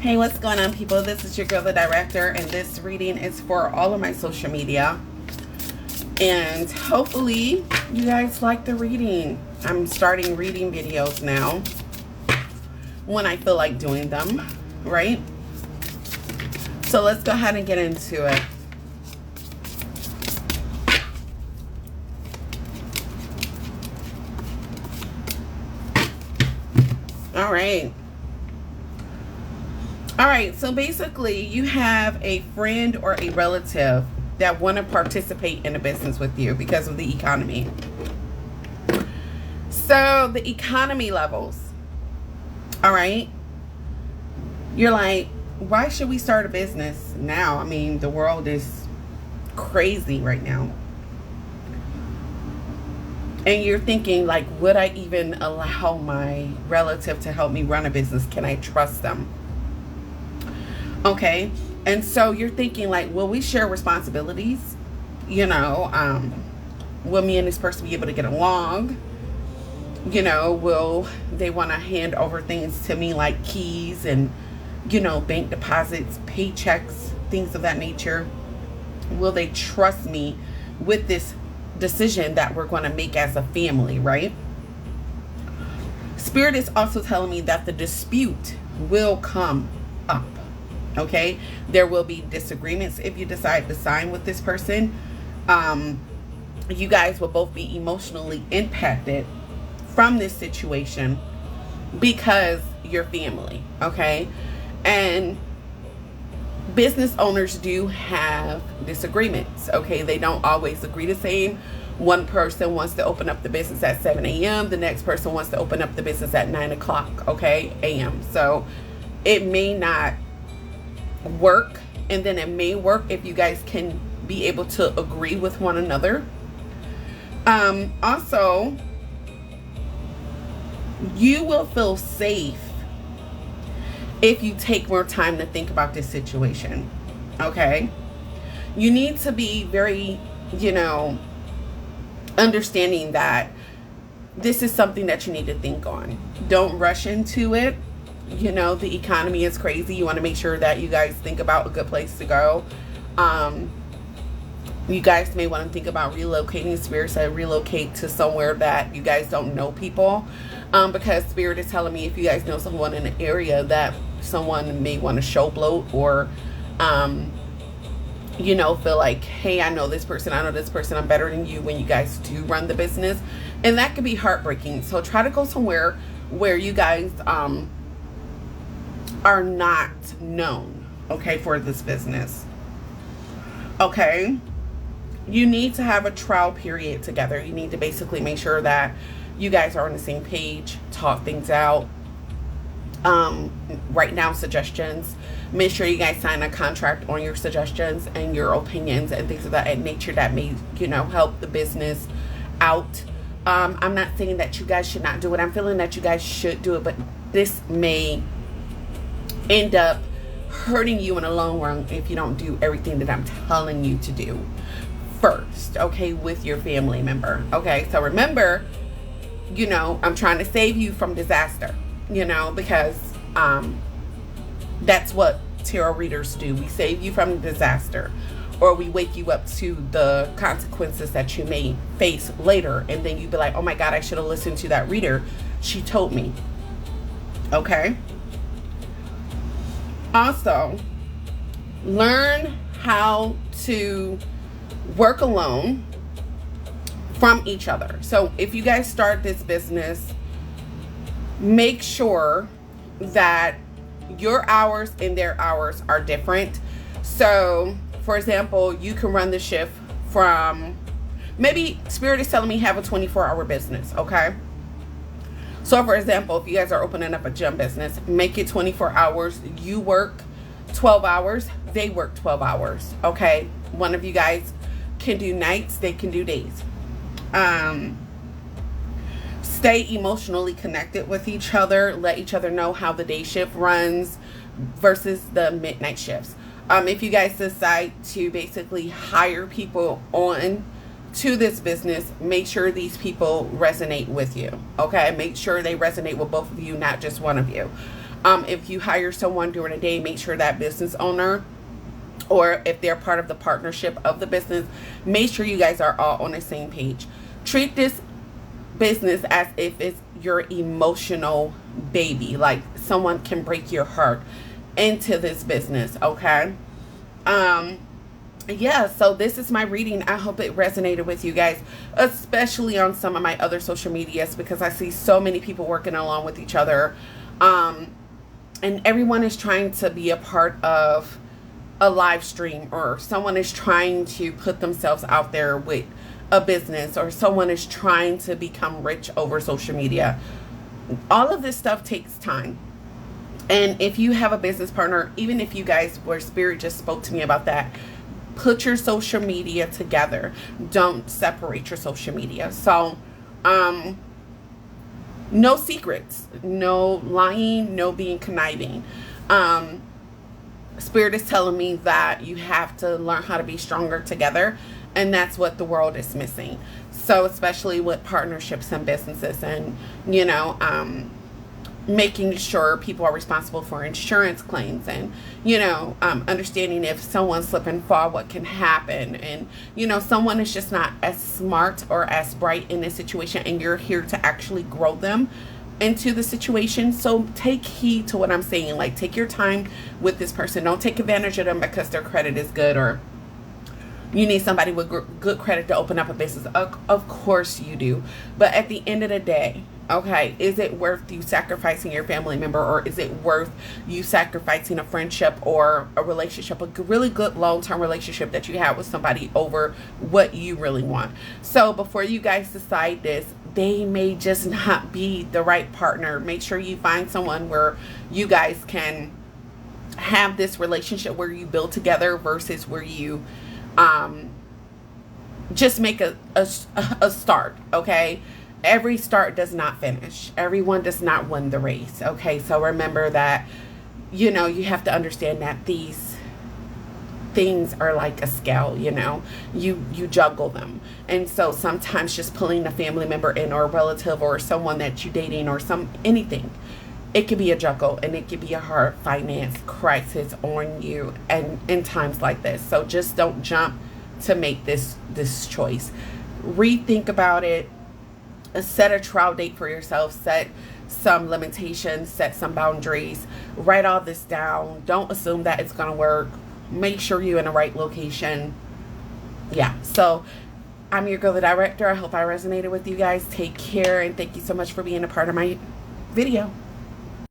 Hey, what's going on, people? This is your girl, the director, and this reading is for all of my social media. And hopefully you guys like the reading. I'm starting reading videos now when I feel like doing them, right? So let's go ahead and get into it. All right, so basically you have a friend or a relative that want to participate in a business with you because of the economy. So the economy levels, all right, you're like, why should we start a business now? I mean, the world is crazy right now. And you're thinking, like, would I even allow my relative to help me run a business? Can I trust them? Okay, and so you're thinking, like, will we share responsibilities? You know, will me and this person be able to get along? You know, will they want to hand over things to me like keys and, you know, bank deposits, paychecks, things of that nature? Will they trust me with this decision that we're going to make as a family, right? Spirit is also telling me that the dispute will come up. Okay, there will be disagreements if you decide to sign with this person. You guys will both be emotionally impacted from this situation because you're family. Okay, and business owners do have disagreements. Okay, they don't always agree the same. One person wants to open up the business at 7 a.m. The next person wants to open up the business at 9 o'clock, okay, a.m. So it may not work, and then it may work if you guys can be able to agree with one another. Also, you will feel safe if you take more time to think about this situation. Okay, you need to be very, you know, understanding that this is something that you need to think on. Don't rush into it. You know, the economy is crazy. You want to make sure that you guys think about a good place to go. You guys may want to think about relocating. Spirit said relocate to somewhere that you guys don't know people, because Spirit is telling me if you guys know someone in the area that someone may want to show bloat or you know, feel like, hey, I know this person, I'm better than you, when you guys do run the business. And that could be heartbreaking. So try to go somewhere where you guys are not known, okay, for this business. Okay, you need to have a trial period together. You need to basically make sure that you guys are on the same page, talk things out, write down suggestions. Make sure you guys sign a contract on your suggestions and your opinions and things of that nature that may, you know, help the business out. I'm not saying that you guys should not do it. I'm feeling that you guys should do it, but this may end up hurting you in the long run if you don't do everything that I'm telling you to do first, okay, with your family member. Okay, so remember, you know, I'm trying to save you from disaster, you know, because that's what tarot readers do. We save you from disaster, or we wake you up to the consequences that you may face later, and then you be like, oh my God, I should have listened to that reader. She told me. Okay. Also, learn how to work alone from each other. So if you guys start this business, make sure that your hours and their hours are different. So for example, you can run the shift from, maybe Spirit is telling me have a 24-hour business. Okay, so for example, if you guys are opening up a gym business, make it 24 hours. You work 12 hours, they work 12 hours. Okay, one of you guys can do nights, they can do days. Stay emotionally connected with each other. Let each other know how the day shift runs versus the midnight shifts. If you guys decide to basically hire people on to this business, make sure these people resonate with you. Okay, make sure they resonate with both of you, not just one of you. If you hire someone during the day, make sure that business owner, or if they're part of the partnership of the business, make sure you guys are all on the same page. Treat this business as if it's your emotional baby. Like, someone can break your heart into this business, okay? Yeah, so this is my reading. I hope it resonated with you guys, especially on some of my other social medias, because I see so many people working along with each other, and everyone is trying to be a part of a live stream, or someone is trying to put themselves out there with a business, or someone is trying to become rich over social media. All of this stuff takes time. And if you have a business partner, even if you guys were, Spirit just spoke to me about that, put your social media together. Don't separate your social media. So, no secrets, no lying, no being conniving. Spirit is telling me that you have to learn how to be stronger together, and that's what the world is missing. So, especially with partnerships and businesses, and, you know, making sure people are responsible for insurance claims, and, you know, understanding if someone slip and fall, what can happen. And, you know, someone is just not as smart or as bright in this situation, and you're here to actually grow them into the situation. So take heed to what I'm saying. Like, take your time with this person. Don't take advantage of them because their credit is good, or you need somebody with good credit to open up a business. Of course you do. But at the end of the day, okay, is it worth you sacrificing your family member, or is it worth you sacrificing a friendship or a relationship, a really good long-term relationship that you have with somebody, over what you really want? So before you guys decide this, they may just not be the right partner. Make sure you find someone where you guys can have this relationship where you build together, versus where you just make a start, okay? Every start does not finish. Everyone does not win the race, okay? So remember that, you know, you have to understand that these things are like a scale, you know? You juggle them. And so sometimes just pulling a family member in, or a relative, or someone that you're dating, or anything, it could be a juggle, and it could be a hard finance crisis on you, and in times like this. So just don't jump to make this choice. Rethink about it. Set a trial date for yourself. Set some limitations. Set some boundaries. Write all this down. Don't assume that it's gonna work. Make sure you're in the right location. Yeah, so I'm your girl, the director. I hope I resonated with you guys. Take care, and thank you so much for being a part of my video.